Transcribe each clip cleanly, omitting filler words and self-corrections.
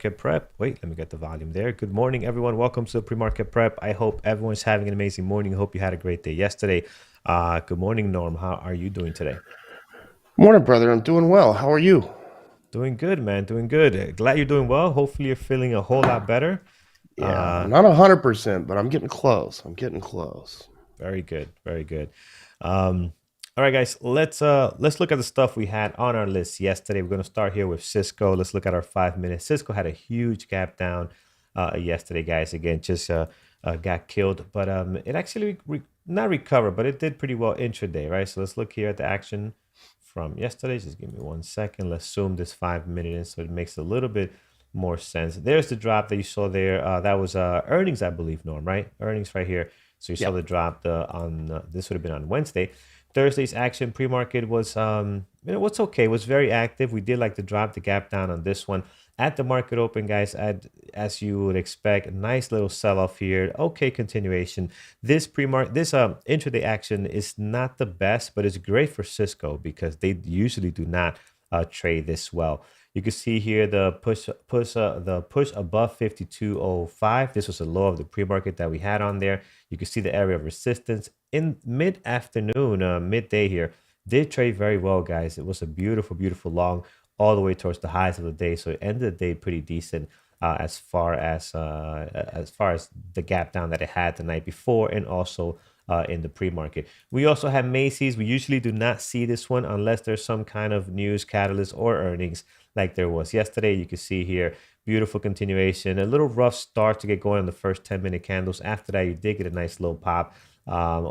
pre-market prep. Wait, let me get the volume there. Good morning, everyone. Welcome to the pre-market prep. I hope everyone's having an amazing morning. I hope you had a great day yesterday. Good morning, Norm. How are you doing today? Morning, brother. I'm doing well. How are you? Doing good, man. Doing good. Glad you're doing well. Hopefully, you're feeling a whole lot better. Yeah, Uh, not 100%, but I'm getting close. I'm getting close. Very good. Very good. Um, all right, guys. Let's look at the stuff we had on our list yesterday. We're going to start here with Cisco. Let's look at our 5 minutes. Cisco had a huge gap down yesterday, guys. Again, just got killed, but it actually not recovered, but it did pretty well intraday, right? So let's look here at the action from yesterday. Just give me 1 second. Let's zoom this 5 minute in so it makes a little bit more sense. There's the drop that you saw there. That was earnings, I believe, Norm, right? Earnings right here. So you saw Yeah. the drop on this would have been on Wednesday. Thursday's action pre-market was what's okay. It was very active. We did like to drop the gap down on this one at the market open, guys. As you would expect, a nice little sell-off here. Okay, continuation. This intraday action is not the best, but it's great for Cisco because they usually do not trade this well. You can see here the push above 52.05. This was a low of the pre-market that we had on there. You can see the area of resistance in mid-afternoon, midday here. Did trade very well, guys. It was a beautiful, beautiful long all the way towards the highs of the day. So it ended the day pretty decent as far as the gap down that it had the night before, and also in the pre-market. We also have Macy's. We usually do not see this one unless there's some kind of news catalyst or earnings like there was yesterday. You can see here, beautiful continuation, a little rough start to get going on the first 10-minute candles. After that, you did get a nice little pop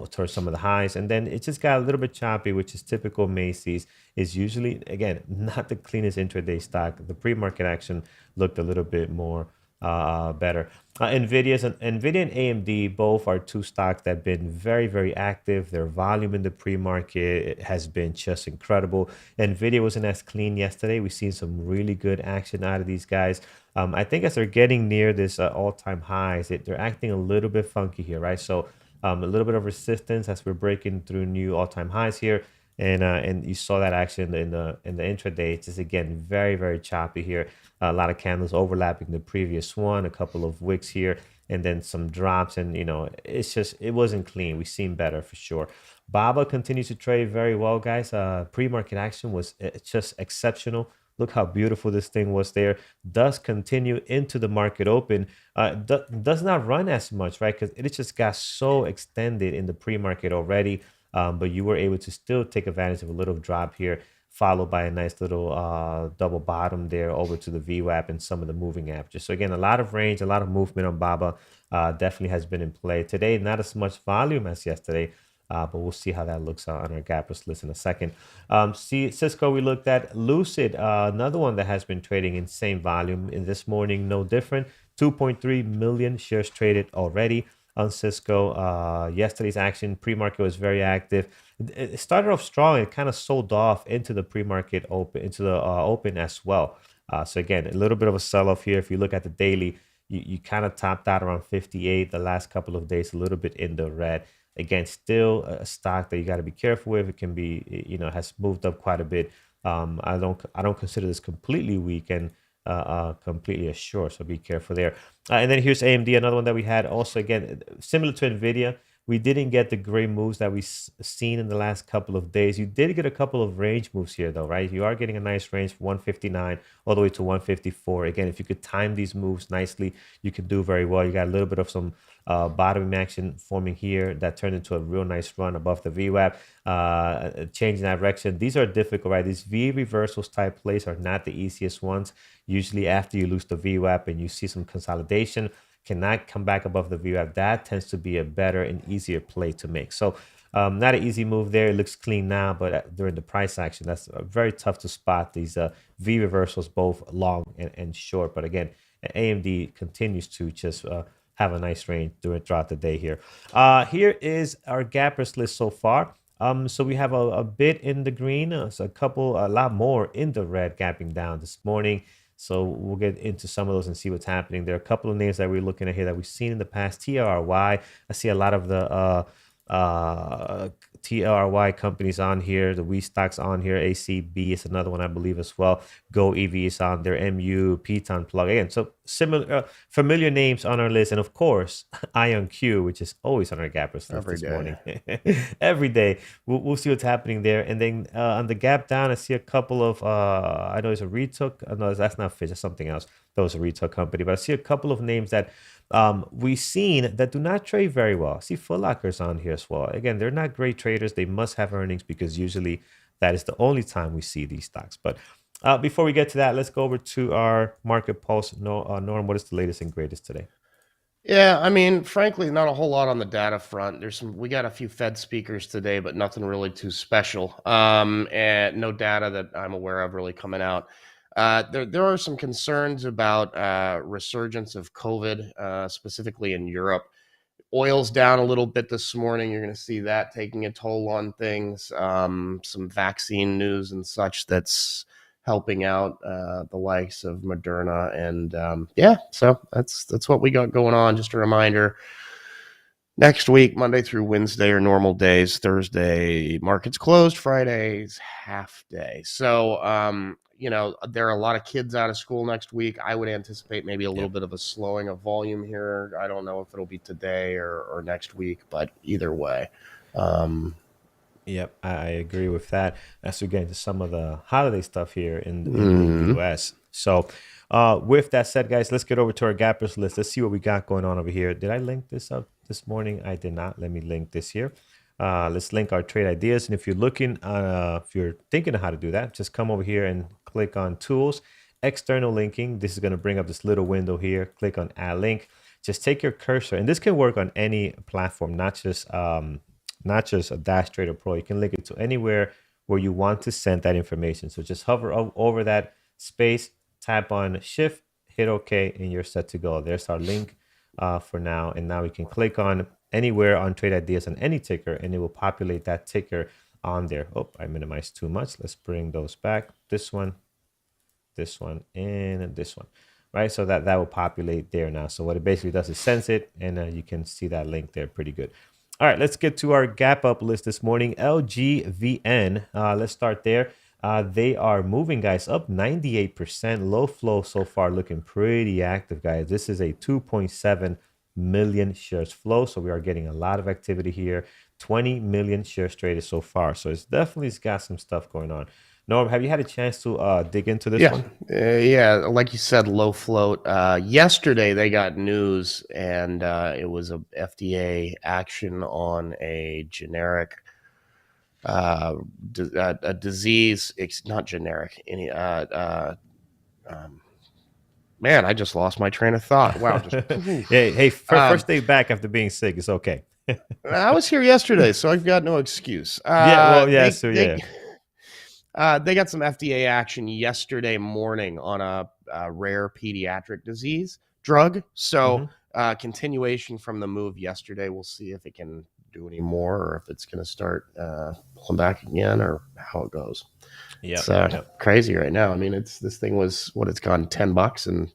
towards some of the highs, and then it just got a little bit choppy, which is typical Macy's. Is usually, again, not the cleanest intraday stock. The pre-market action looked a little bit more better. Nvidia and AMD both are two stocks that have been very, very active. Their volume in the pre-market has been just incredible. Nvidia wasn't as clean yesterday. We've seen some really good action out of these guys. I think as they're getting near this all-time highs, they're acting a little bit funky here, right? So a little bit of resistance as we're breaking through new all-time highs here. And you saw that action in the intraday. It's just again very, very choppy here. A lot of candles overlapping the previous one, a couple of wicks here, and then some drops. And it wasn't clean. We've seen better for sure. Baba continues to trade very well, guys. Pre-market action was just exceptional. Look how beautiful this thing was there. Does continue into the market open. Does not run as much, right? Because it just got so extended in the pre-market already. But you were able to still take advantage of a little drop here, followed by a nice little double bottom there over to the VWAP and some of the moving averages. So again, a lot of range, a lot of movement on Baba definitely has been in play. Today, not as much volume as yesterday, but we'll see how that looks on our gappers list in a second. See, Cisco, we looked at Lucid, another one that has been trading in same volume in this morning, no different. 2.3 million shares traded already on Cisco. Yesterday's action pre-market was very active. It started off strong. It kind of sold off into the pre-market open, into the open as well. So again, a little bit of a sell-off here. If you look at the daily, you kind of topped out around 58 the last couple of days, a little bit in the red. Again, still a stock that you got to be careful with. It can be, has moved up quite a bit. I don't consider this completely weak and completely assured. So be careful there. And then here's AMD, another one that we had also, again, similar to Nvidia. We didn't get the great moves that we've seen in the last couple of days. You did get a couple of range moves here, though, right? You are getting a nice range from 159 all the way to 154. Again, if you could time these moves nicely, you can do very well. You got a little bit of some bottoming action forming here that turned into a real nice run above the VWAP, changing direction. These are difficult, right? These V reversals type plays are not the easiest ones. Usually after you lose the VWAP and you see some consolidation, cannot come back above the VWAP, that tends to be a better and easier play to make. So not an easy move there. It looks clean now, but during the price action, that's very tough to spot these V reversals, both long and short. But again, AMD continues to just have a nice range throughout the day here. Here is our gappers list so far. So we have a bit in the green, so a lot more in the red, gapping down this morning. So we'll get into some of those and see what's happening. There are a couple of names that we're looking at here that we've seen in the past. TRY, I see a lot of the TLRY companies on here. The We stocks on here. ACB is another one I believe as well. Go EV is on there. MU, Piton Plug again. So similar, familiar names on our list, and of course IonQ, which is always on our gappers list every this day. morning. Every day we'll see what's happening there, and then on the gap down, I see a couple of I know it's a retook. No, that's not Fish. That's something else. That was a retook company, but I see a couple of names that we've seen that do not trade very well. I see Foot Locker's on here as well. Again, they're not great traders. They must have earnings because usually that is the only time we see these stocks. But before we get to that, let's go over to our market pulse. No, Norm, what is the latest and greatest today? Yeah, I mean, frankly, not a whole lot on the data front. We got a few Fed speakers today, but nothing really too special. And no data that I'm aware of really coming out. There are some concerns about resurgence of COVID, specifically in Europe. Oil's down a little bit this morning. You're going to see that taking a toll on things. Some vaccine news and such that's helping out the likes of Mrna, and yeah, so that's what we got going on. Just a reminder: next week, Monday through Wednesday are normal days. Thursday, markets closed. Friday's half day. So, there are a lot of kids out of school next week. I would anticipate maybe a little bit of a slowing of volume here. I don't know if it'll be today or next week, but either way. Yep, I agree with that. As we get into some of the holiday stuff here in the US. So, with that said, guys, let's get over to our gappers list. Let's see what we got going on over here. Did I link this up this morning? I did not. Let me link this here. Let's link our trade ideas. And if you're looking, if you're thinking of how to do that, just come over here and click on Tools, External Linking. This is going to bring up this little window here. Click on Add Link. Just take your cursor, and this can work on any platform, not just a Dash Trader Pro. You can link it to anywhere where you want to send that information. So just hover over that space, tap on Shift, hit OK, and you're set to go. There's our link for now. And now we can click on anywhere on Trade Ideas on any ticker, and it will populate that ticker on there. Oh, I minimized too much. Let's bring those back. This one, and this one. Right, so that will populate there now. So what it basically does is sense it, and you can see that link there pretty good. All right, let's get to our gap up list this morning. LGVN, let's start there. They are moving, guys, up 98%. Low flow so far, looking pretty active, guys. This is a 2.7 million shares flow, so we are getting a lot of activity here. 20 million shares traded so far, so it's definitely got some stuff going on. Norm, have you had a chance to dig into this one? Yeah, like you said, low float. Yesterday they got news, and it was a FDA action on a generic a disease. It's not generic. Man, I just lost my train of thought. Wow. Hey, first day back after being sick. It's okay. I was here yesterday, so I've got no excuse. They got some FDA action yesterday morning on a rare pediatric disease drug. So continuation from the move yesterday. We'll see if it can do any more, or if it's going to start pulling back again, or how it goes. Yeah, it's crazy right now. I mean, this thing was it's gone $10, and it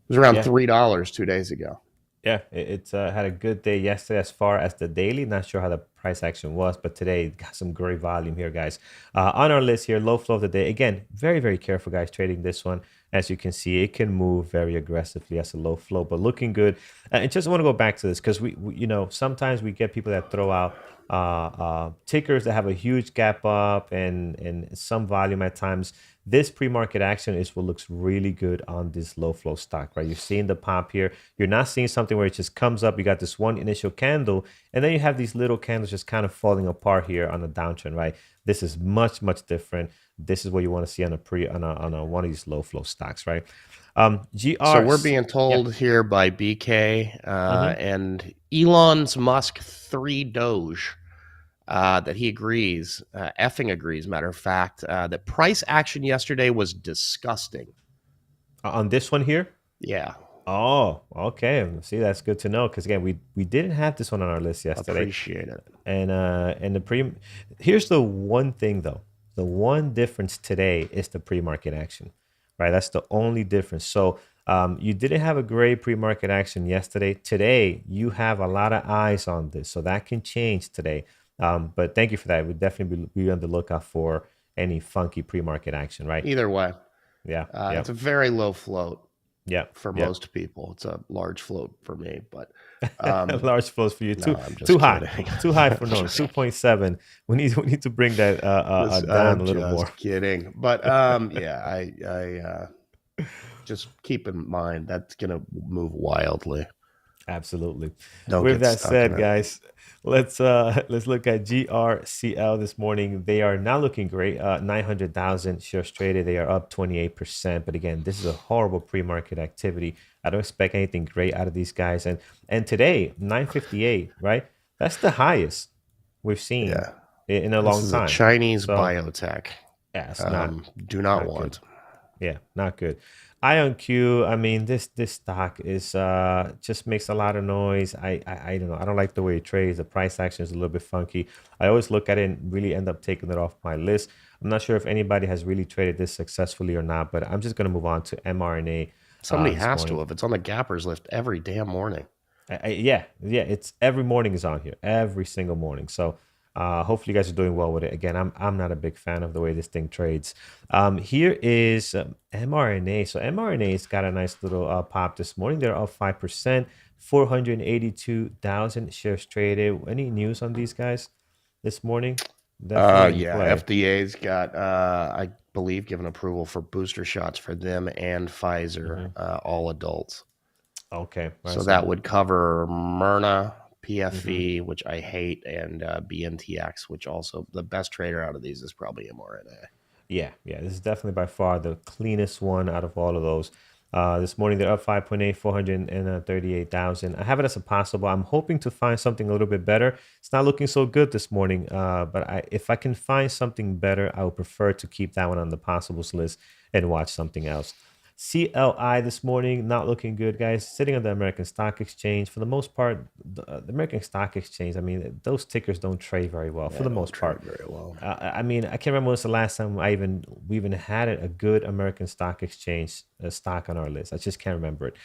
was around $3 2 days ago. Yeah, it's had a good day yesterday as far as the daily. Not sure how the price action was, but today it got some great volume here, guys. On our list here, low flow of the day. Again, very, very careful, guys, trading this one. As you can see, it can move very aggressively as a low flow, but looking good. And just want to go back to this because we sometimes we get people that throw out tickers that have a huge gap up and some volume at times. This pre-market action is what looks really good on this low flow stock, right? You're seeing the pop here. You're not seeing something where it just comes up. You got this one initial candle, and then you have these little candles just kind of falling apart here on the downtrend, right? This is much, much different. This is what you want to see on a one of these low flow stocks, right? GR. So we're being told here by BK and Elon Musk 3 Doge. That he agrees, effing agrees, matter of fact, that price action yesterday was disgusting. On this one here? Yeah. Oh, okay. See, that's good to know, because again, we didn't have this one on our list yesterday. Appreciate it. And here's the one thing though. The one difference today is the pre-market action, right? That's the only difference. So you didn't have a great pre-market action yesterday. Today, you have a lot of eyes on this, so that can change today. But thank you for that. We'd definitely be on the lookout for any funky pre-market action, right? Either way, Yeah, yeah, it's a very low float yeah, for yeah. most people. It's a large float for me, but Large flows for you. no, Too I'm too just high. kidding. Too high for norms. Just 2.7. We need to bring that down I'm a little more. just kidding. But yeah, I just keep in mind that's gonna move wildly. Absolutely. Don't With get that stuck in said, it. guys, let's look at GRCL this morning. They are not looking great. 900,000 shares traded. They are up 28%. But again, this is a horrible pre-market activity. I don't expect anything great out of these guys. And today, 958, right? That's the highest we've seen Yeah, in a this long is a time. Chinese So biotech. yeah, it's not Do not not good. want. Yeah, not good. IonQ, I mean, this stock is just makes a lot of noise. I don't know. I don't like the way it trades. The price action is a little bit funky. I always look at it and really end up taking it off my list. I'm not sure if anybody has really traded this successfully or not, but I'm just gonna move on to mRNA Somebody this has to morning. have. It's on the gappers list every damn morning. Yeah, yeah. It's every morning is on here, every single morning. So hopefully you guys are doing well with it. Again, I'm not a big fan of the way this thing trades. Here is mRNA. So mRNA's got a nice little pop this morning. They're up 5%, 482,000 shares traded. Any news on these guys this morning? Definitely in Yeah, play. FDA's got, I believe, given approval for booster shots for them and Pfizer, Hmm. all adults. Okay, right. So So, that would cover Mrna, mhm. PFE, which I hate, and BNTX, which also the best trader out of these is probably mRNA. Yeah, yeah, this is definitely by far the cleanest one out of all of those. This morning they're up 5.8, 438,000. I have it as a possible. I'm hoping to find something a little bit better. It's not looking so good this morning, but if I can find something better, I would prefer to keep that one on the possibles list and watch something else. CLI this morning, not looking good, guys. Sitting on the American Stock Exchange. For the most part, the American Stock Exchange, I mean, those tickers don't trade very well for They the don't most part. trade very well. I mean, I can't remember when's the last time we even had a good American Stock Exchange stock on our list. I just can't remember it.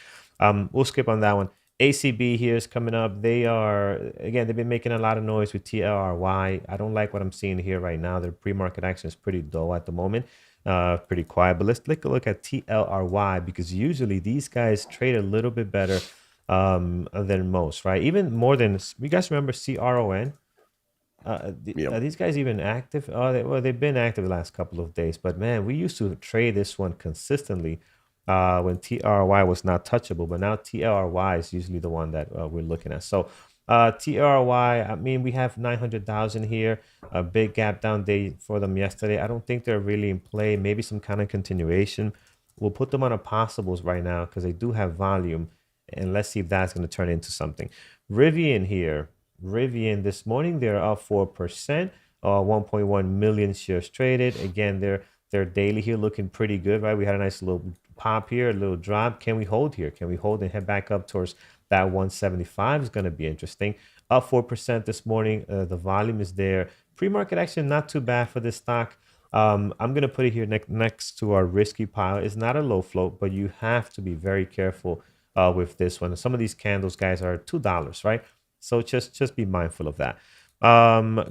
We'll skip on that one. ACB here is coming up. They are again. They've been making a lot of noise with TLRY. I don't like what I'm seeing here right now. Their pre-market action is pretty dull at the moment. Pretty quiet. But let's take a look at TLRY because usually these guys trade a little bit better than most, right? Even more than you guys remember CRON. Yep. Are these guys even active? Well, they've been active the last couple of days, but man, we used to trade this one consistently when TRY was not touchable, but now TRY is usually the one that we're looking at. So TRY, I mean, we have 900,000 here, a big gap down day for them yesterday. I don't think they're really in play. Maybe some kind of continuation. We'll put them on a possibles right now because they do have volume, and let's see if that's going to turn into something. Rivian here. Rivian this morning, they're up 4%, 1.1 million shares traded. Again, they're daily here looking pretty good, right? We had a nice little pop here, a little drop. Can we hold here? Can we hold and head back up towards that 175? Is going to be interesting. Up 4% this morning. The volume is there. Pre-market action, not too bad for this stock. I'm going to put it here next to our risky pile. It's not a low float, but you have to be very careful with this one. Some of these candles, guys, are $2, right? So just be mindful of that.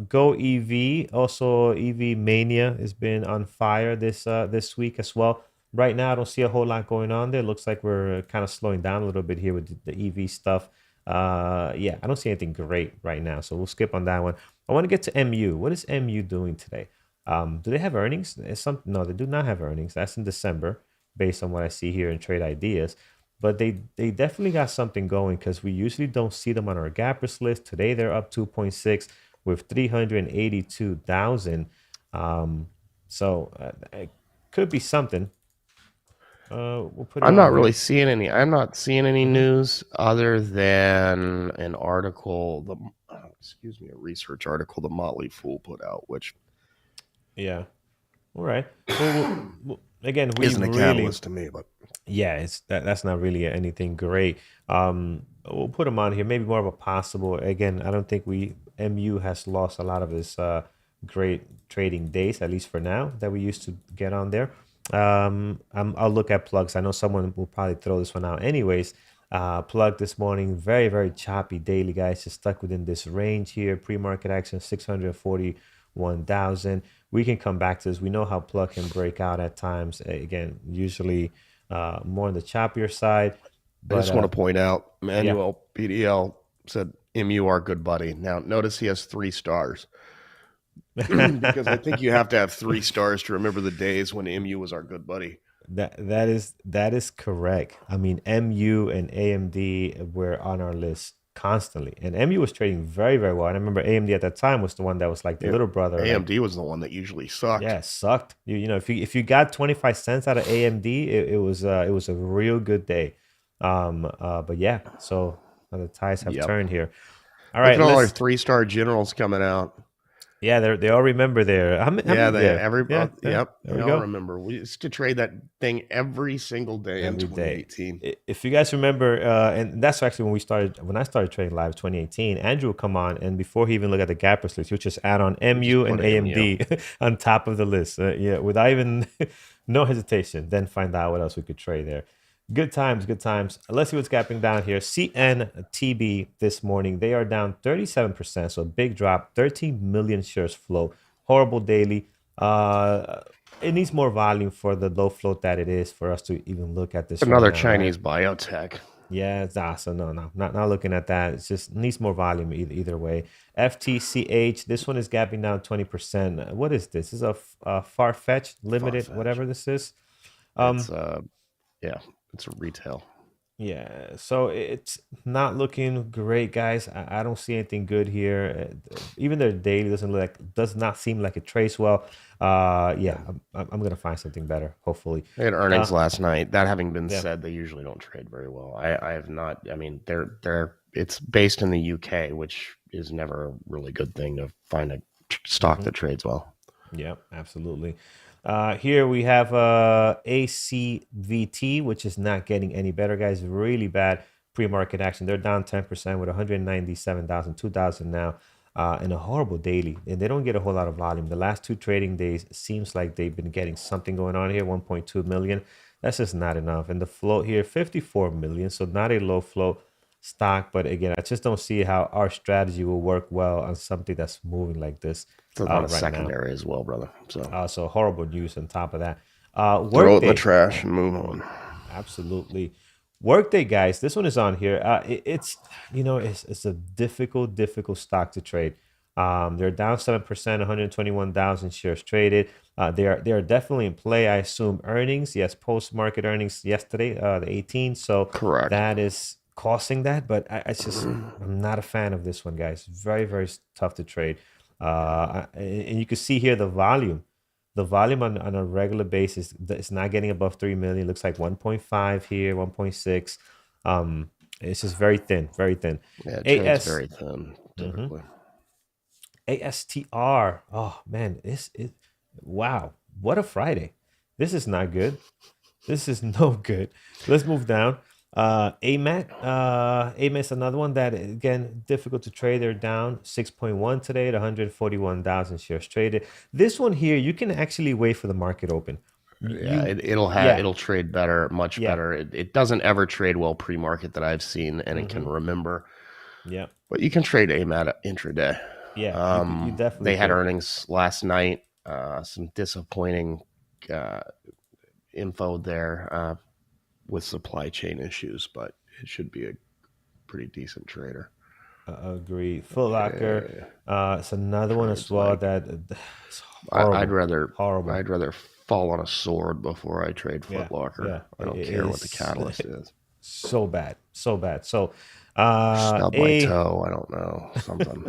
Go EV, also EV mania has been on fire this week as well. Right now, I don't see a whole lot going on there. Looks like we're kind of slowing down a little bit here with the EV stuff. Yeah, I don't see anything great right now, so we'll skip on that one. I want to get to MU. What is MU doing today? Do they have earnings? No, they do not have earnings. That's in December, based on what I see here in Trade Ideas. But they definitely got something going because we usually don't see them on our gappers list. Today they're up 2.6 with 382,000. So it could be something. We'll put it I'm on not really here. seeing any. I'm not seeing any Mhm. news other than an article. Excuse me, a research article the Motley Fool put out, which Yeah. All right. Well, again, we isn't a really, catalyst to me. But yeah, that's not really anything great. We'll put them on here. Maybe more of a possible. Again, I don't think MU has lost a lot of his great trading days, at least for now, that we used to get on there. I'll look at plugs. I know someone will probably throw this one out anyways. Plug this morning, very, very choppy daily, guys. Just stuck within this range here. Pre-market action 641,000. We can come back to this. We know how plug can break out at times. Again, usually more on the choppier side. I But just want to point out, yeah. Manuel PDL said MU our good buddy. Now notice he has 3 stars. Because I think you have to have 3 stars to remember the days when MU was our good buddy. That is correct. I mean, MU and AMD were on our list constantly, and MU was trading very, very well. And I remember AMD at that time was the one that was like the Yeah, little brother. Like, AMD was the one that usually sucked. yeah, it sucked. You know, if you got 25 cents out of AMD, it was a real good day. But yeah, so the tides have Yep. turned here. All Look right, at all our let's. 3-star generals coming out. Yeah, they all remember there. How Yeah, many? they Yeah, yeah, yeah. yep, There they we all go. remember. We used to trade that thing every single day in Every day. 2018. If you guys remember, and that's actually when I started trading live 2018, Andrew would come on, and before he even look at the gappers list, he would just add on We just MU and put MU. AMD on top of the list. Yeah, without even no hesitation. Then find out what else we could trade there. Good times, good times. Let's see what's gapping down here. CNTB this morning, they are down 37%, so a big drop, 13 million shares flow. Horrible daily. Uh, it needs more volume for the low float that it is for us to even look at this right Another now, right? Chinese biotech. Yeah, it's awesome. No, no, not looking at that. It's just needs more volume either way. FTCH, this one is gapping down 20%. What is this? This is a far-fetched limited, Farfetch. whatever this is. It's Um, yeah, it's a retail. Yeah, so it's not looking great, guys. I don't see anything good here. Even their daily does not seem like it trades well. Yeah, Yeah. I'm gonna find something better, hopefully. They had Uh, earnings last night. That having been yeah. said, they usually don't trade very well. I have not. I mean, they're it's based in the UK, which is never a really good thing to find a stock hmm that trades well. Yeah, absolutely. Here we have ACVT, which is not getting any better, guys. Really bad pre-market action. They're down 10% with 197,000, 2,000 now, and a horrible daily. And they don't get a whole lot of volume. The last two trading days seems like they've been getting something going on here, 1.2 million. That's just not enough. And the float here, 54 million. So not a low float stock. But again, I just don't see how our strategy will work well on something that's moving like this It's on a right now. secondary as well, brother. So So horrible news on top of that. throw it in the Workday, trash and move on. absolutely. Workday, guys. This one is on here. It's a difficult stock to trade. They're down 7%, 121,000 shares traded. They are definitely in play. I assume earnings. Yes, post market earnings yesterday, the 18th. So Correct. that is causing that. But I'm not a fan of this one, guys. Very, very tough to trade. And you can see here the volume. The volume on a regular basis is not getting above 3 million. It looks like 1.5 here, 1.6. It's just very thin, very thin. Yeah, it trades AS, very thin mhm. typically. ASTR. Oh man, wow, what a Friday. This is not good. This is no good. Let's move down. AMAT. AMAT is another one that again difficult to trade. They're down 6.1 today at 141,000 shares traded. This one here, you can actually wait for the market open. Yeah, You yeah, it'll trade better, much yeah, better. It doesn't ever trade well pre-market that I've seen and it can hmm remember. yeah, But you can trade AIM at intraday. yeah. You definitely They had could. earnings last night. Some disappointing uh, info there with supply chain issues, but it should be a pretty decent trader. Agree. Foot Locker. Uh, It's another one as Trades well like that it's I'd horrible, rather horrible. I'd rather fall on a sword before I trade Yeah, Foot Locker. yeah. I It don't care what the is catalyst is. so bad, so bad. So, Stub my a toe. I don't know something.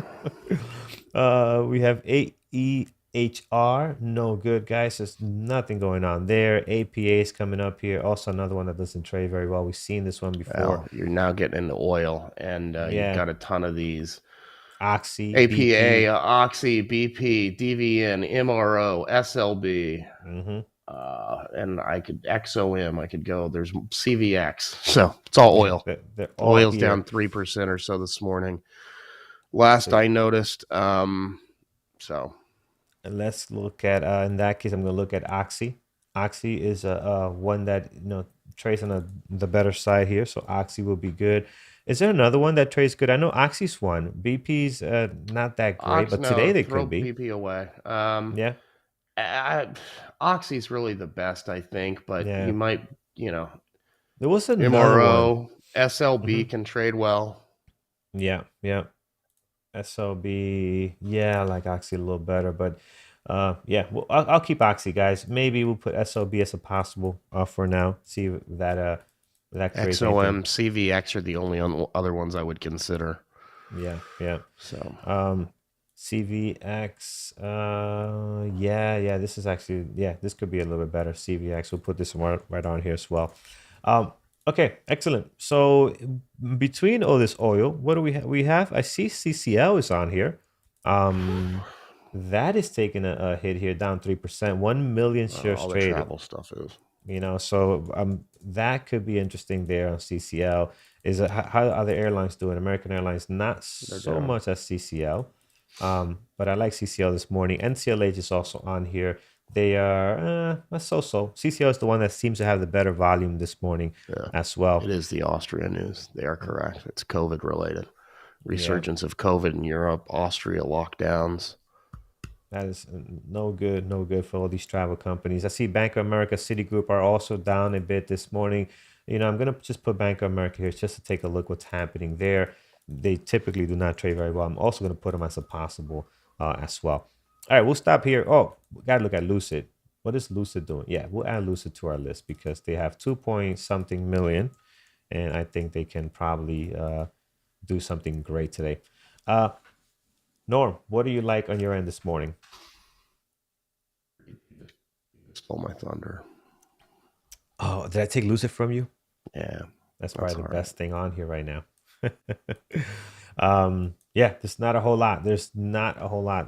we have AEHR. No good, guys. There's nothing going on there. APA is coming up here. Also, another one that doesn't trade very well. We've seen this one before. Well, you're now getting into oil, and you've Yeah, got a ton of these Oxy, APA, BP. Oxy, BP, DVN, MRO, SLB, hmm and I could XOM. I could go. There's CVX. So it's all Yeah, oil. they're all Oil's down here. 3% or so this morning. Last I noticed. So And let's look at in that case, I'm going to look at Oxy. Oxy is one that trades on the better side here, so Oxy will be good. Is there another one that trades good? I know Oxy's one. BP's not that great, but today No, they throw could be. BP away. Yeah, I, Oxy's really the best, I think, but yeah. you might, you know, There was another one. MRO, SLB Hmm. can trade well. Yeah, yeah. SLB, yeah, I like Oxy a little better, but yeah, well, I'll keep Oxy, guys. Maybe we'll put SLB as a possible for now. See if that creates anything. XOM, CVX are the only other ones I would consider. Yeah, yeah. So Um, CVX, yeah, yeah. This is actually, yeah, this could be a little bit better. CVX, we'll put this one right on here as well. Um, okay, excellent. So between all this oil, what do we have? I see CCL is on here. That is taking a hit here, down 3%, 1 million shares all the traded. travel stuff is. So that could be interesting there on CCL. Is it, how are the airlines doing? American Airlines not They're so down. much as CCL, but I like CCL this morning. NCLH is also on here. They are so. CCL is the one that seems to have the better volume this morning Yeah. as well. It is the Austria news. They are correct. It's COVID related. Yeah, Resurgence of COVID in Europe, Austria lockdowns. that is no good, no good for all these travel companies. I see Bank of America, Citigroup are also down a bit this morning. I'm gonna just put Bank of America here just to take a look what's happening there. They typically do not trade very well. I'm also gonna put them as a possible as well. All right, we'll stop here. Oh, we gotta look at Lucid. What is Lucid doing? Yeah, we'll add Lucid to our list because they have 2 point something million, and I think they can probably do something great today. Uh, Norm, what do you like on your end this morning? Stole my thunder. Oh, did I take Lucid from you? Yeah, That's that's probably all the right. best thing on here right now. Yeah, there's not a whole lot. There's not a whole lot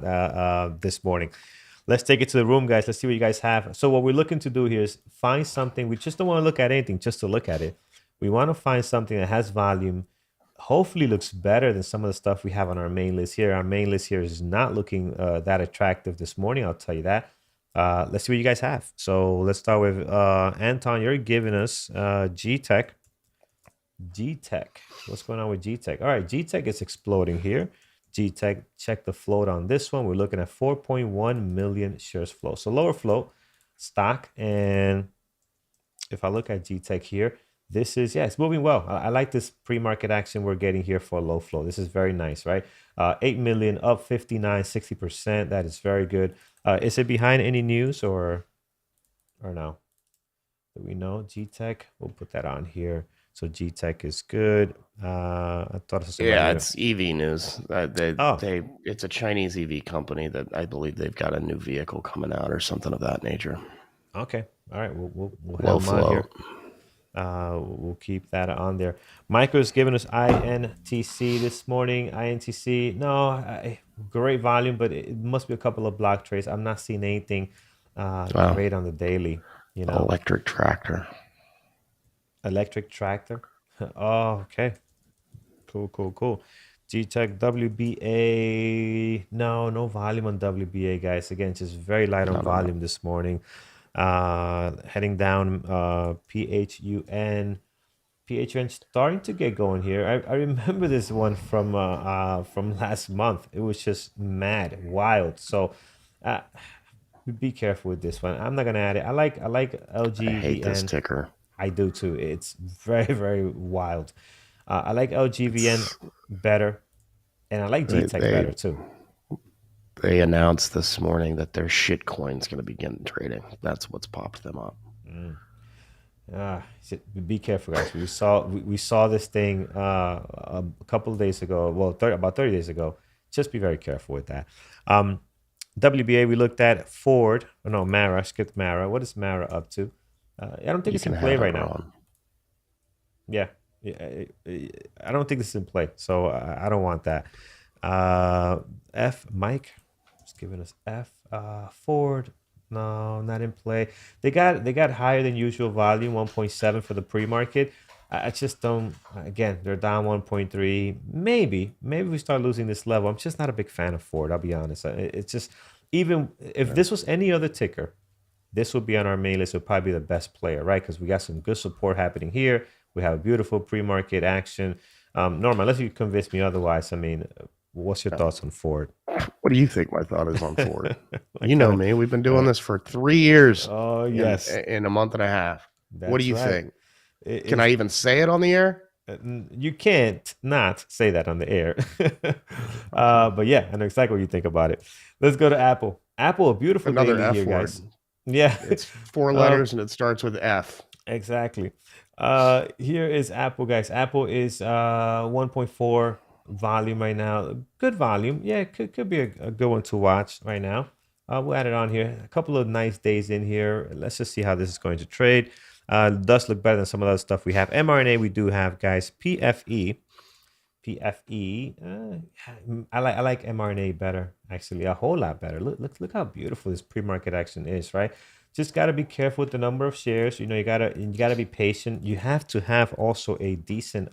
this morning. Let's take it to the room, guys. Let's see what you guys have. So what we're looking to do here is find something. We just don't want to look at anything just to look at it. We want to find something that has volume, hopefully looks better than some of the stuff we have on our main list here. Our main list here is not looking that attractive this morning. I'll tell you that. Let's see what you guys have. So let's start with Anton. You're giving us Gtech. Gtech. What's going on with Gtech? All right, Gtech is exploding here. Gtech, check the float on this one. We're looking at 4.1 million shares float. So lower float stock. And if I look at Gtech here, this is, yeah, it's moving well. I like this pre-market action we're getting here for low flow. This is very nice, right? 8 million up 59, 60%. That is very good. Is it behind any news or no? Do we know Gtech? We'll put that on here. So Gtech is good. I thought it was somebody. Yeah, it's EV news. Oh, It's a Chinese EV company that I believe they've got a new vehicle coming out or something of that nature. okay. All right. We'll have Low them on float. here. We'll keep that on there. Micro's giving us INTC this morning. INTC, no, great volume, but it must be a couple of block trades. I'm not seeing anything Wow. great on the daily. Electric tractor. Electric tractor. Oh, okay. Cool. Gtech WBA. No volume on WBA, guys. Again, just very light on Not enough. volume this morning. Heading down PHUN. PHUN starting to get going here. I remember this one from last month. It was just mad, wild. So uh, be careful with this one. I'm not gonna add it. I like I hate this LGVN. ticker. I do too. It's very, very wild. I like LGVN It's better, and I like they GTech they, better too. they announced this morning that their shit coin's going to begin trading. That's what's popped them up. Mm. Be careful, guys. We saw this thing a couple of days ago. Well, about 30 days ago. Just be very careful with that. WBA, we looked at Ford. Oh, no, Mara. Skipped Mara. What is Mara up to? I don't think You it's can in play have it right now. wrong. Yeah, I don't think this is in play, so I don't want that. F Mike, just giving us F. Ford, no, not in play. They got higher than usual volume, 1.7 for the pre-market. I just don't. Again, they're down 1.3. Maybe we start losing this level. I'm just not a big fan of Ford. I'll be honest. It's just, even if Yeah. this was any other ticker, this will be on our main list. It'll probably be the best player, right? Because we got some good support happening here. We have a beautiful pre-market action. Norman, unless you convince me otherwise, I mean, what's your thoughts on Ford? What do you think my thought is on Ford? You know me. We've been doing this for 3 years. Oh, yes. In a month and a half. What do you think? Can I even say it on the air? You can't not say that on the air. But yeah, I know exactly what you think about it. Let's go to Apple. Apple, a beautiful Another daily F here, word. guys. Yeah. It's 4 letters and it starts with F. Exactly. Here is Apple, guys. Apple is 1.4 volume right now. Good volume. Yeah, it could be a good one to watch right now. We'll add it on here. A couple of nice days in here. Let's just see how this is going to trade. Does look better than some of the other stuff we have. mRNA, we do have, guys. PFE. I like mRNA better, actually, a whole lot better. Look how beautiful this pre-market action is, right? Just got to be careful with the number of shares. You know, you gotta be patient. You have to have also a decent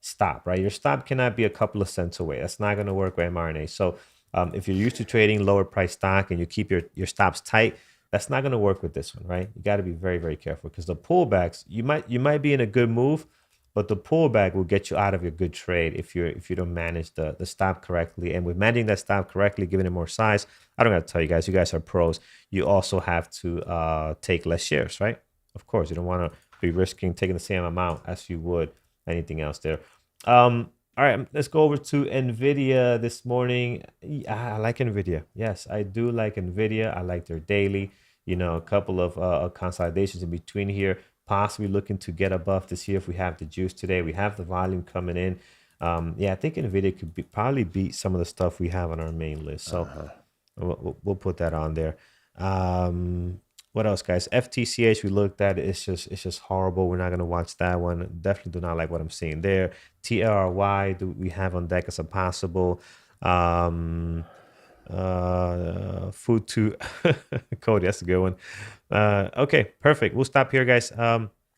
stop, right? Your stop cannot be a couple of cents away. That's not going to work with mRNA. So if you're used to trading lower price stock and you keep your stops tight, that's not going to work with this one, right? You got to be very, very careful because the pullbacks, you might be in a good move, but the pullback will get you out of your good trade if you don't manage the stop correctly. And with managing that stop correctly, giving it more size, I don't got to tell you guys. You guys are pros. You also have to take less shares, right? Of course, you don't want to be risking taking the same amount as you would anything else there. All right, let's go over to Nvidia this morning. I like Nvidia. Yes, I do like Nvidia. I like their daily. You know, a couple of consolidations in between here. Possibly looking to get above this here if we have the juice today. We have the volume coming in. Yeah, I think Nvidia could probably beat some of the stuff we have on our main list. So we'll put that on there. What else, guys? FTCH we looked at. It's just horrible. We're not gonna watch that one. Definitely do not like what I'm seeing there. TLRY do we have on deck as a possible. Food to Cody, that's a good one. Okay, perfect. We'll stop here, guys.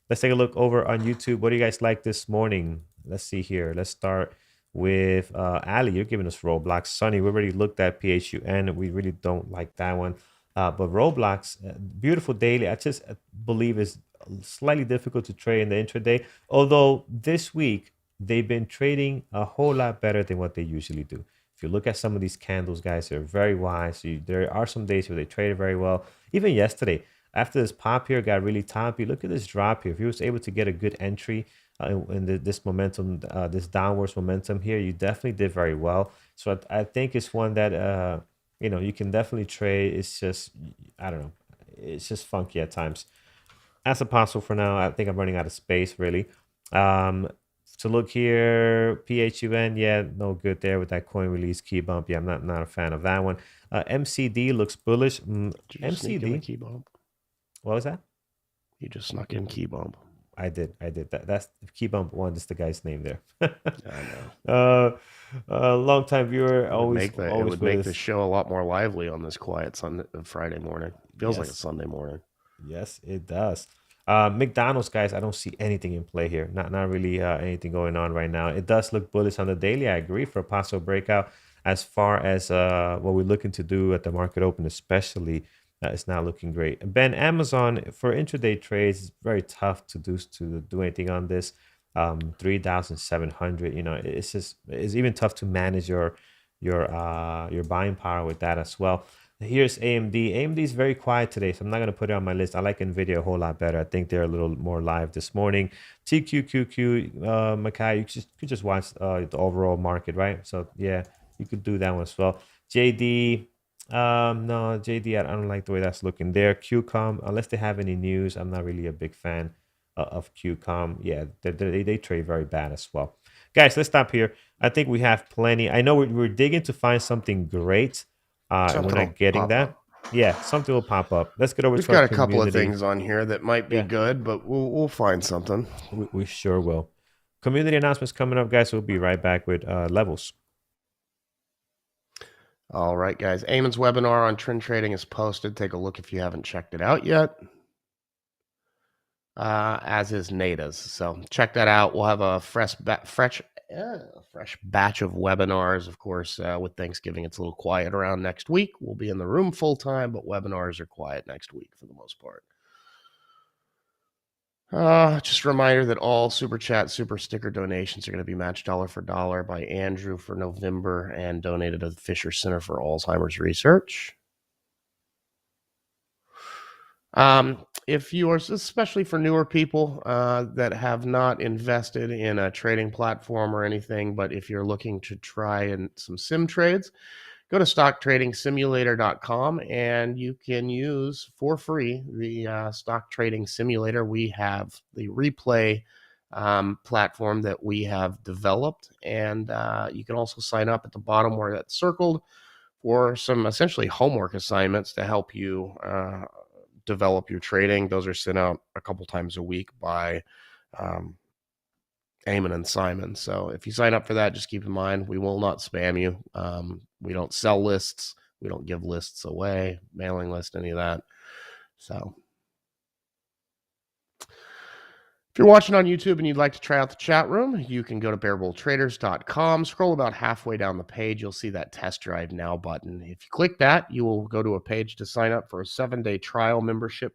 Let's take a look over on YouTube. What do you guys like this morning? Let's see here. Let's start with Ali. You're giving us Roblox. Sunny, we already looked at PHUN. We really don't like that one. But Roblox, beautiful daily. I just believe is slightly difficult to trade in the intraday. Although this week they've been trading a whole lot better than what they usually do. If you look at some of these candles, guys, they're very wise. There are some days where they traded very well. Even yesterday, after this pop here got really toppy, look at this drop here. If you was able to get a good entry in this momentum, this downwards momentum here, you definitely did very well. So I think it's one that you can definitely trade. It's just, I don't know, it's just funky at times. That's possible for now. I think I'm running out of space, really. To look here, PHUN, yeah, no good there with that coin release key bump. Yeah, I'm not a fan of that one. MCD looks bullish. MCD key bump. What was that? You just snuck in key bump. I did. That's key bump one. That's the guy's name there. I know. Long time viewer. It would make the show a lot more lively on this quiet Friday morning. Feels like a Sunday morning. Yes, it does. McDonald's, guys, I don't see anything in play here. Not really anything going on right now. It does look bullish on the daily. I agree for a possible breakout. As far as what we're looking to do at the market open, especially, it's not looking great. Ben, Amazon for intraday trades is very tough to do anything on this. 3,700. You know, it's even tough to manage your buying power with that as well. Here's AMD. AMD is very quiet today, so I'm not going to put it on my list. I like Nvidia a whole lot better. I think they're a little more live this morning. TQQQ, Makai, you could just watch the overall market, right? So yeah, you could do that one as well. JD, no, JD, I don't like the way that's looking there. QCOM, unless they have any news, I'm not really a big fan of QCOM. Yeah, they trade very bad as well. Guys, let's stop here. I think we have plenty. I know we're digging to find something great. And we're not getting that. Yeah, something will pop up. Let's get over to our community. We've got a couple of things on here that might be good, but we'll find something. We sure will. Community announcements coming up, guys. We'll be right back with levels. All right, guys. Eamon's webinar on trend trading is posted. Take a look if you haven't checked it out yet. As is Nada's. So check that out. We'll have a fresh A fresh batch of webinars. Of course, with Thanksgiving, it's a little quiet around next week. We'll be in the room full time, but webinars are quiet next week for the most part. Just a reminder that all Super Chat, Super Sticker donations are going to be matched dollar for dollar by Andrew for November and donated to the Fisher Center for Alzheimer's Research. If you are, especially for newer people that have not invested in a trading platform or anything, but if you're looking to try some sim trades, go to stocktradingsimulator.com and you can use for free the stock trading simulator. We have the replay platform that we have developed, and you can also sign up at the bottom where that's circled for some essentially homework assignments to help you develop your trading. Those are sent out a couple times a week by Eamon and Simon. So if you sign up for that, just keep in mind, we will not spam you. We don't sell lists. We don't give lists away, mailing list, any of that. So if you're watching on YouTube and you'd like to try out the chat room, you can go to bearbulltraders.com. Scroll about halfway down the page. You'll see that test drive now button. If you click that, you will go to a page to sign up for a 7-day trial membership.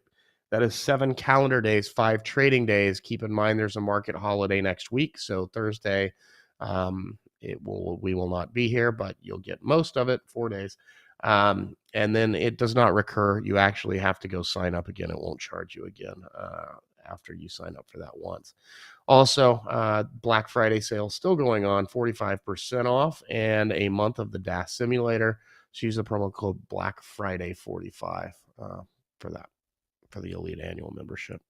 That is 7 calendar days, 5 trading days. Keep in mind there's a market holiday next week. So Thursday, we will not be here, but you'll get most of it, 4 days. And then it does not recur. You actually have to go sign up again. It won't charge you again after you sign up for that once. Also, Black Friday sale still going on, 45% off, and a month of the DAS simulator. So use the promo code Black Friday 45 for that, for the Elite Annual membership.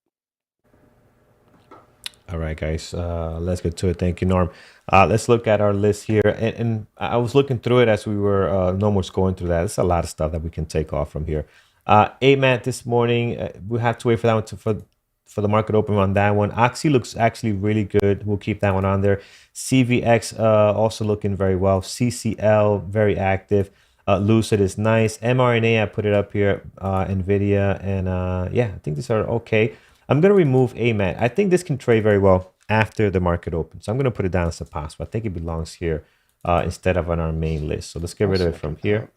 All right, guys, let's get to it. Thank you, Norm. Let's look at our list here. And I was looking through it as we were, Norm was going through that. There's a lot of stuff that we can take off from here. AMAT this morning, we have to wait for that one for the market open on that one. Oxy looks actually really good. We'll keep that one on there. CVX also looking very well. CCL, very active. Lucid is nice. mRNA, I put it up here. Nvidia, and yeah, I think these are okay. I'm going to remove AMAT. I think this can trade very well after the market opens. So I'm going to put it down as a possible. I think it belongs here instead of on our main list. So let's get rid of it from here.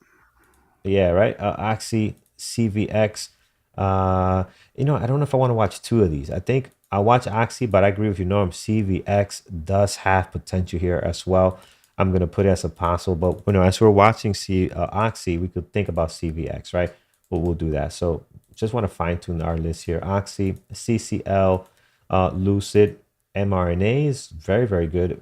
Yeah, right. Oxy, CVX. You know, I don't know if I want to watch 2 of these. I think I'll watch Oxy, but I agree with you, Norm. CVX does have potential here as well. I'm going to put it as a possible. But, you know, as we're watching Oxy, we could think about CVX, right? But we'll do that. So just want to fine tune our list here. Oxy, CCL, Lucid, mRNA is very, very good.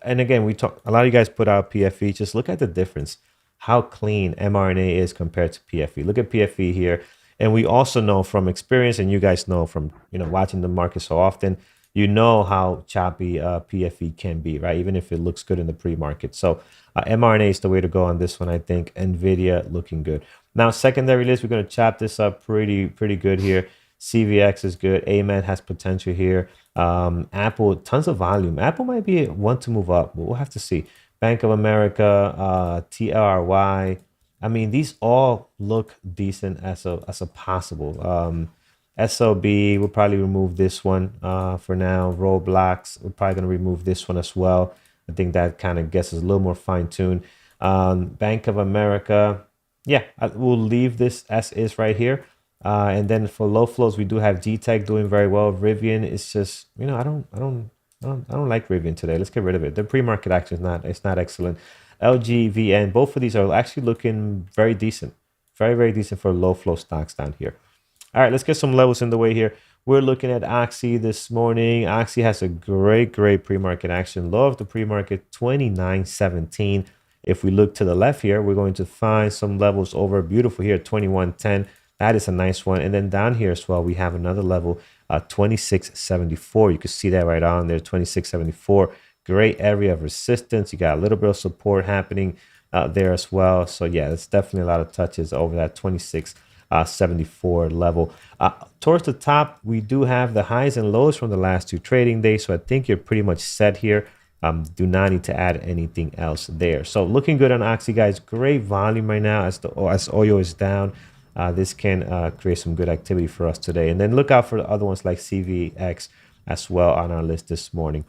And again, a lot of you guys put out PFE. Just look at the difference, how clean mRNA is compared to PFE. Look at PFE here. And we also know from experience, and you guys know from, you know, watching the market so often, you know how choppy PFE can be, right? Even if it looks good in the pre-market. So mRNA is the way to go on this one, I think. Nvidia looking good. Now, secondary list, we're going to chop this up pretty good here. CVX is good. AMAT has potential here. Apple, tons of volume. Apple might be one to move up, but we'll have to see. Bank of America, TLRY. I mean, these all look decent as a possible. SLB, we'll probably remove this one for now. Roblox, we're probably going to remove this one as well. I think that kind of gets us a little more fine-tuned. Bank of America, yeah, we'll leave this as is right here. And then for low flows, we do have Gtech doing very well. Rivian is just, you know, I don't like Rivian today. Let's get rid of it. The pre-market action is not excellent. LGVN, both of these are actually looking very decent. Very decent for low flow stocks down here. All right, let's get some levels in the way here. We're looking at Oxy this morning. Oxy has a great pre-market action. Low of the pre-market, 29.17. If we look to the left here, we're going to find some levels over beautiful here, 21.10. That is a nice one. And then down here as well, we have another level, 26.74. You can see that right on there, 26.74. Great area of resistance. You got a little bit of support happening there as well. So yeah, it's definitely a lot of touches over that 26.74 level. Towards the top, we do have the highs and lows from the last 2 trading days. So I think you're pretty much set here. Do not need to add anything else there. So looking good on Oxy, guys. Great volume right now as oil is down. This can create some good activity for us today. And then look out for the other ones like CVX as well on our list this morning.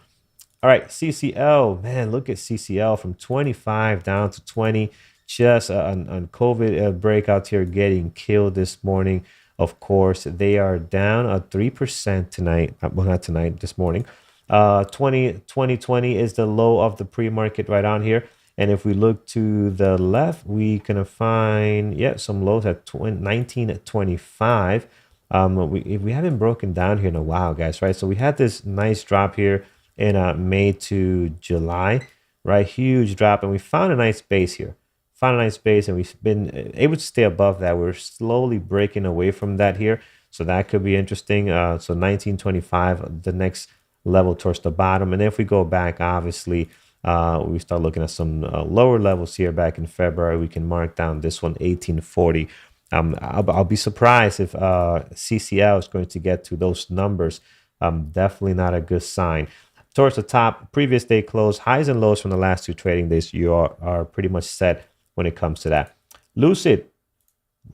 All right, CCL, man, look at CCL from 25 down to 20. Just on COVID breakout here, getting killed this morning. Of course, they are down 3% tonight. Well, not tonight, this morning. 2020 is the low of the pre-market right on here. And if we look to the left, we can find, yeah, some lows at 1925. We haven't broken down here in a while, guys, right? So we had this nice drop here in May to July, right? Huge drop, and we found a nice base here. Found a nice base, and we've been able to stay above that. We're slowly breaking away from that here, so that could be interesting. So 1925, the next level towards the bottom, and if we go back, obviously, we start looking at some lower levels here back in February. We can mark down this one, 1840. I'll be surprised if CCL is going to get to those numbers. Definitely not a good sign. Towards the top, previous day close, highs and lows from the last two trading days, you are pretty much set when it comes to that. Lucid,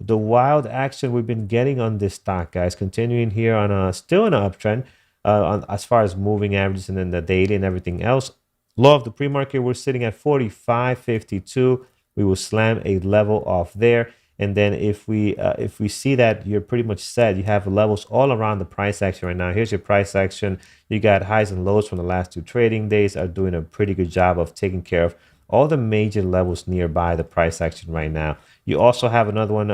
the wild action we've been getting on this stock, guys, continuing here on still in an uptrend as far as moving averages and then the daily and everything else. Low of the pre-market, we're sitting at 45.52. We will slam a level off there. And then if we see that you're pretty much set, you have levels all around the price action right now. Here's your price action. You got highs and lows from the last two trading days are doing a pretty good job of taking care of all the major levels nearby the price action right now. You also have another one.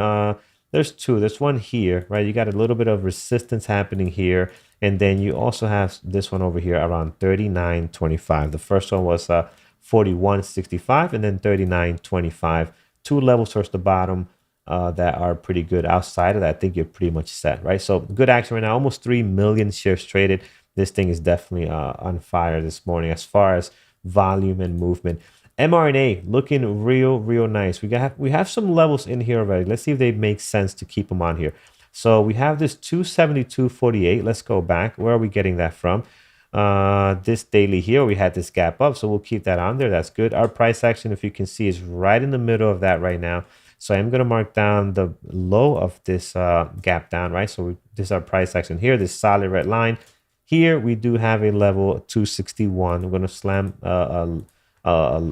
There's two. There's one here, right? You got a little bit of resistance happening here. And then you also have this one over here around 39.25. The first one was 41.65 and then 39.25. Two levels towards the bottom that are pretty good. Outside of that, I think you're pretty much set, right? So good action right now. Almost 3 million shares traded. This thing is definitely on fire this morning as far as volume and movement. Mrna looking real nice. We have some levels in here already. Let's see if they make sense to keep them on here. So we have this 272.48. Let's go back. Where are we getting that from? This daily here, we had this gap up, so we'll keep that on there. That's good. Our price action, if you can see, is right in the middle of that right now. So I'm going to mark down the low of this gap down, right? So this is our price action here, this solid red line. Here we do have a level 261. We're going to slam a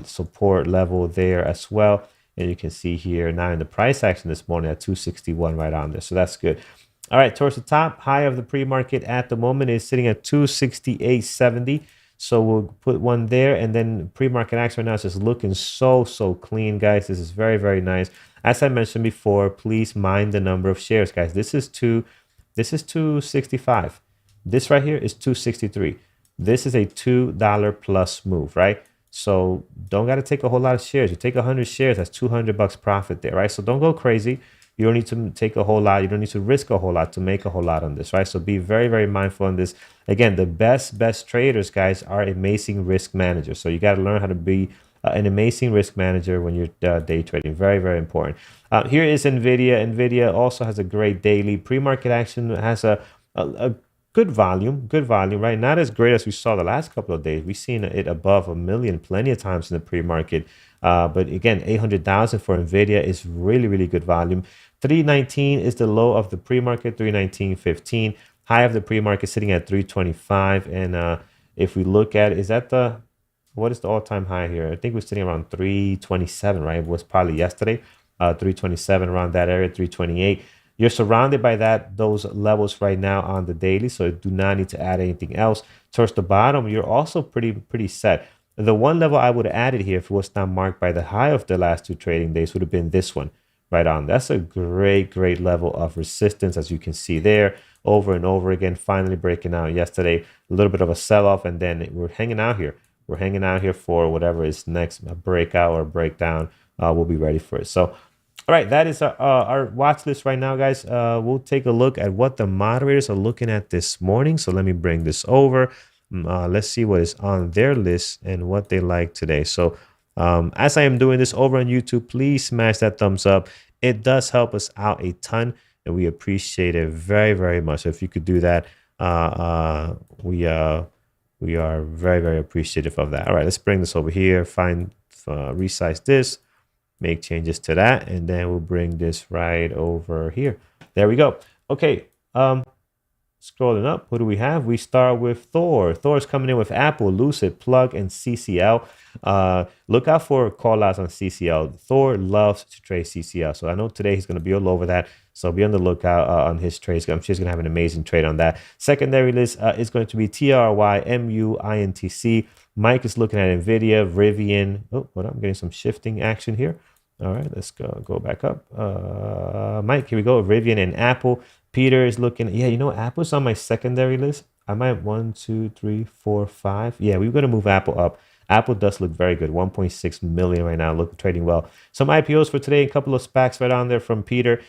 support level there as well. And you can see here now in the price action this morning at 261 right on there. So that's good. All right, towards the top, high of the pre-market at the moment is sitting at 268.70. So we'll put one there, and then pre-market action right now is just looking so clean, guys. This is very nice. As I mentioned before, please mind the number of shares, guys. This is 265. This right here is 263. This is a $2 plus move, right? So don't got to take a whole lot of shares. You take 100 shares, that's $200 profit there, right? So don't go crazy. You don't need to take a whole lot. You don't need to risk a whole lot to make a whole lot on this, right? So be very mindful on this. Again, the best traders, guys, are amazing risk managers. So you got to learn how to be an amazing risk manager when you're day trading. Very important. Here is Nvidia. Nvidia also has a great daily. Pre-market action has a good volume, right? Not as great as we saw the last couple of days. We've seen it above 1 million plenty of times in the pre-market. But again, 800,000 for Nvidia is really good volume. 319 is the low of the pre-market, 319.15. High of the pre-market sitting at 325. And if we look at, what is the all-time high here? I think we're sitting around 327, right? It was probably yesterday, 327 around that area, 328. You're surrounded by those levels right now on the daily, so you do not need to add anything else. Towards the bottom, you're also pretty set. The one level I would have added here, if it was not marked by the high of the last two trading days, would have been this one right on. That's a great level of resistance, as you can see there, over and over again, finally breaking out yesterday. A little bit of a sell-off, and then we're hanging out here. We're hanging out here for whatever is next, a breakout or breakdown. We'll be ready for it. So all right, that is our watch list right now, guys. We'll take a look at what the moderators are looking at this morning. So let me bring this over. Let's see what is on their list and what they like today. So as I am doing this over on YouTube, please smash that thumbs up. It does help us out a ton, and we appreciate it very much. So if you could do that, we are very appreciative of that. All right, let's bring this over here. Resize this. Make changes to that, and then we'll bring this right over here. There we go. Okay, Scrolling up, who do we have? We start with Thor. Thor's coming in with Apple, Lucid, Plug, and CCL. Look out for call outs on CCL. Thor loves to trade CCL. So I know today he's going to be all over that. So be on the lookout on his trades. I'm sure he's going to have an amazing trade on that. Secondary list is going to be TRY, MU, INTC. Mike is looking at Nvidia, Rivian. Oh, hold on, I'm getting some shifting action here. All right, let's go back up. Mike, here we go. Rivian and Apple. Peter is looking. Yeah, Apple's on my secondary list. I might 1, 2, 3, 4, 5. Yeah, we're gonna move Apple up. Apple does look very good. 1.6 million right now. Trading well. Some IPOs for today. A couple of SPACs right on there from Peter.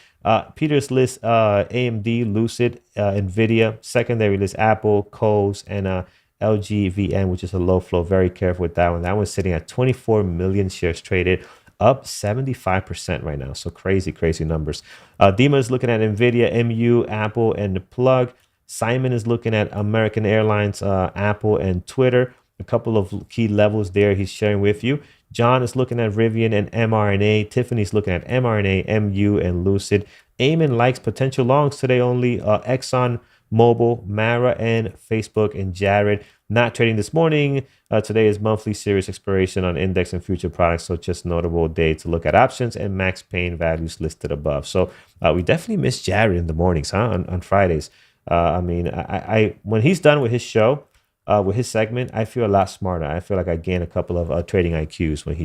Peter's list: AMD, Lucid, Nvidia. Secondary list: Apple, Coles, and LGVN, which is a low flow. Very careful with that one. That one's sitting at 24 million shares traded, up 75% right now. So crazy numbers. Dima is looking at Nvidia, MU, Apple, and the Plug. Simon is looking at American Airlines, Apple, and Twitter. A couple of key levels there he's sharing with you. John is looking at Rivian and mRNA. Tiffany's looking at mRNA, MU, and Lucid. Eamon likes potential longs today only. Exxon Mobil, Mrna, and Facebook. And Jared not trading this morning. Today is monthly series expiration on index and future products. So just notable day to look at options and max pain values listed above. So we definitely miss Jared in the mornings, on Fridays. I when he's done with his show, with his segment, I feel a lot smarter. I feel like I gain a couple of trading IQs when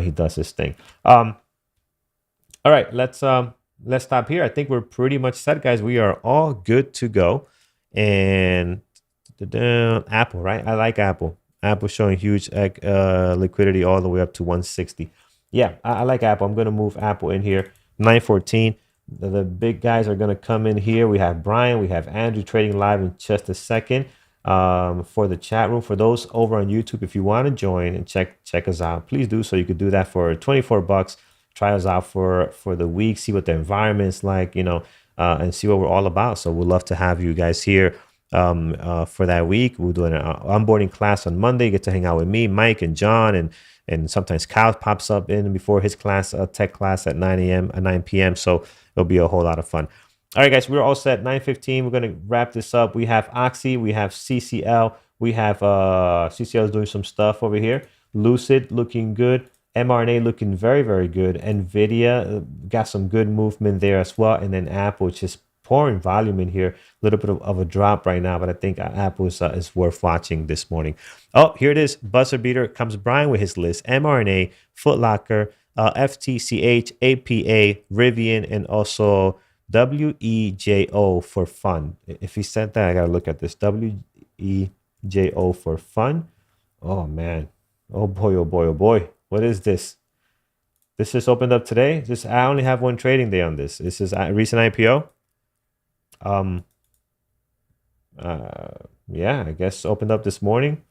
he does his thing. All right, let's stop here. I think we're pretty much set, guys. We are all good to go. And Apple, right? I like Apple. Apple showing huge liquidity all the way up to 160. Yeah, I like Apple. I'm going to move Apple in here. 914. The big guys are going to come in here. We have Brian. We have Andrew trading live in just a second. For the chat room, for those over on YouTube, if you want to join and check us out, please do so. You could do that for 24 bucks. Try us out for the week, see what the environment's like, and see what we're all about. So we'd love to have you guys here for that week. We're doing an onboarding class on Monday. You get to hang out with me, Mike, and John, and sometimes Kyle pops up in before his class, tech class at 9 p.m. So it'll be a whole lot of fun. All right, guys, we're all set. 9:15. We're going to wrap this up. We have Oxy. We have CCL. We have CCL is doing some stuff over here. Lucid looking good. mRNA looking very good. Nvidia got some good movement there as well. And then Apple just pouring volume in here. A little bit of a drop right now, but I think Apple is worth watching this morning. Oh, here it is. Buzzer beater. Comes Brian with his list. mRNA, Foot Locker, FTCH, APA, Rivian, and also WEJO for fun. If he said that, I gotta look at this. WEJO for fun. Oh man. Oh boy. What is this? This just opened up today. I only have one trading day on this. This is a recent IPO. Yeah, I guess opened up this morning.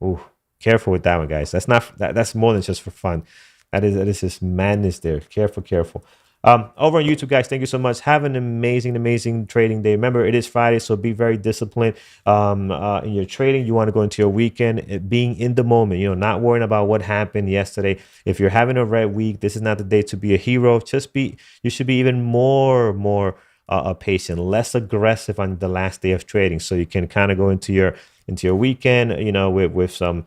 Ooh, careful with that one, guys. That's more than just for fun. That is just madness there. Careful. Over on YouTube, guys, thank you so much. Have an amazing trading day. Remember, it is Friday, so be very disciplined in your trading. You want to go into your weekend being in the moment, not worrying about what happened yesterday. If you're having a red week, this is not the day to be a hero. You should be even more patient, less aggressive on the last day of trading, so you can kind of go into your weekend, with some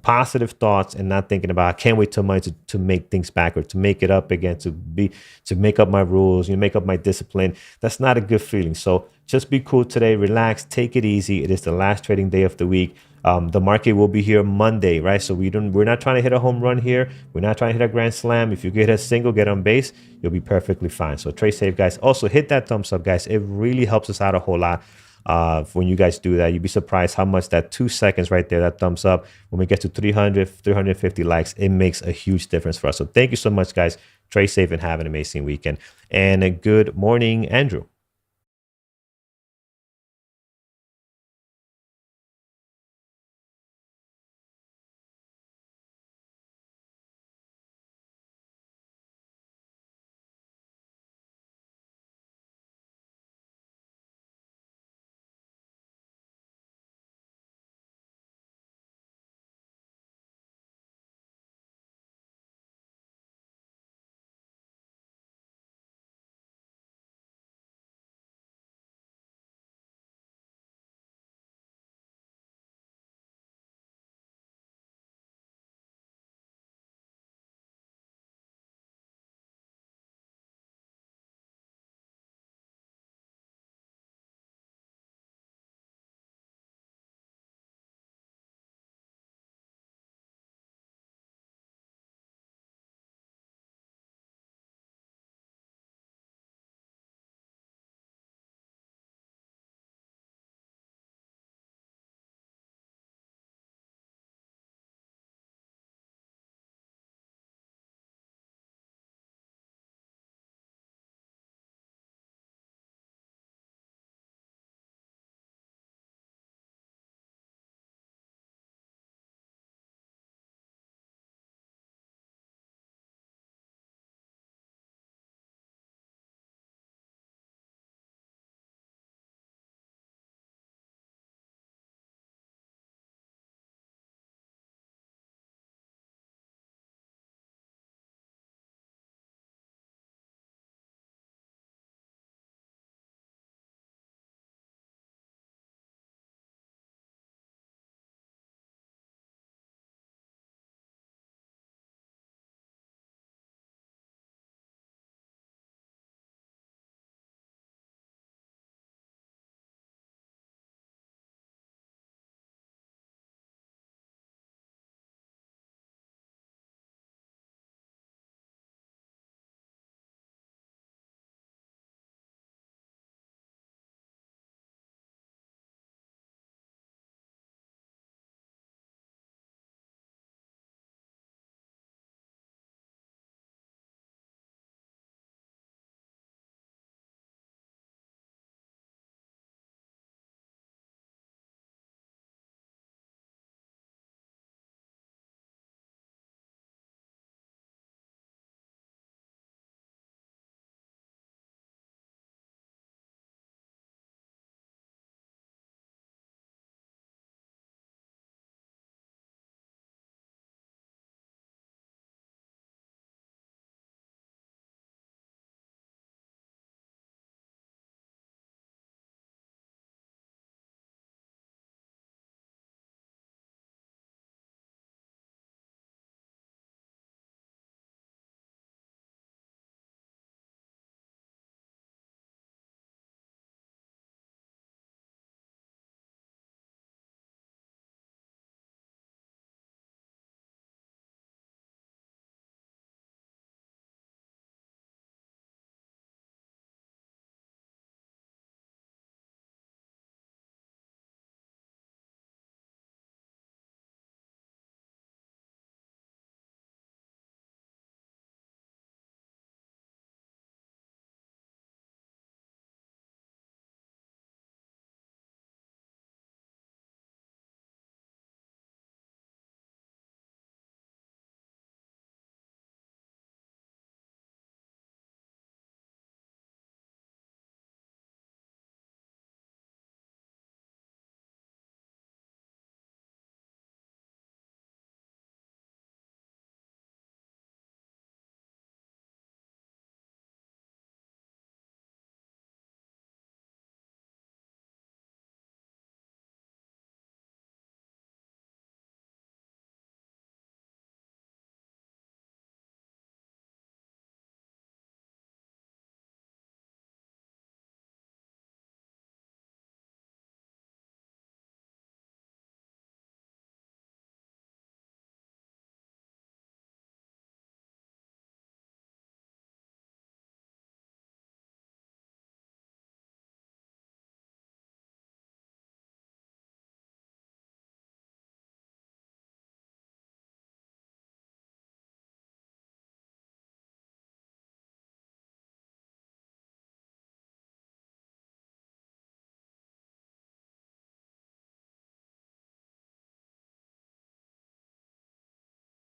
positive thoughts and not thinking about, I can't wait till Monday to make things back, or to make it up again, to make up my rules, make up my discipline. That's not a good feeling. So just be cool today, relax, take it easy. It is the last trading day of the week. The market will be here Monday, right? So we're not trying to hit a home run here. We're not trying to hit a grand slam. If you get a single, get on base, you'll be perfectly fine. So trade safe, guys. Also hit that thumbs up, guys. It really helps us out a whole lot. When you guys do that, you'd be surprised how much that 2 seconds right there, that thumbs up, when we get to 350 likes, it makes a huge difference for us. So thank you so much, guys. Trade safe and have an amazing weekend. And a good morning, Andrew.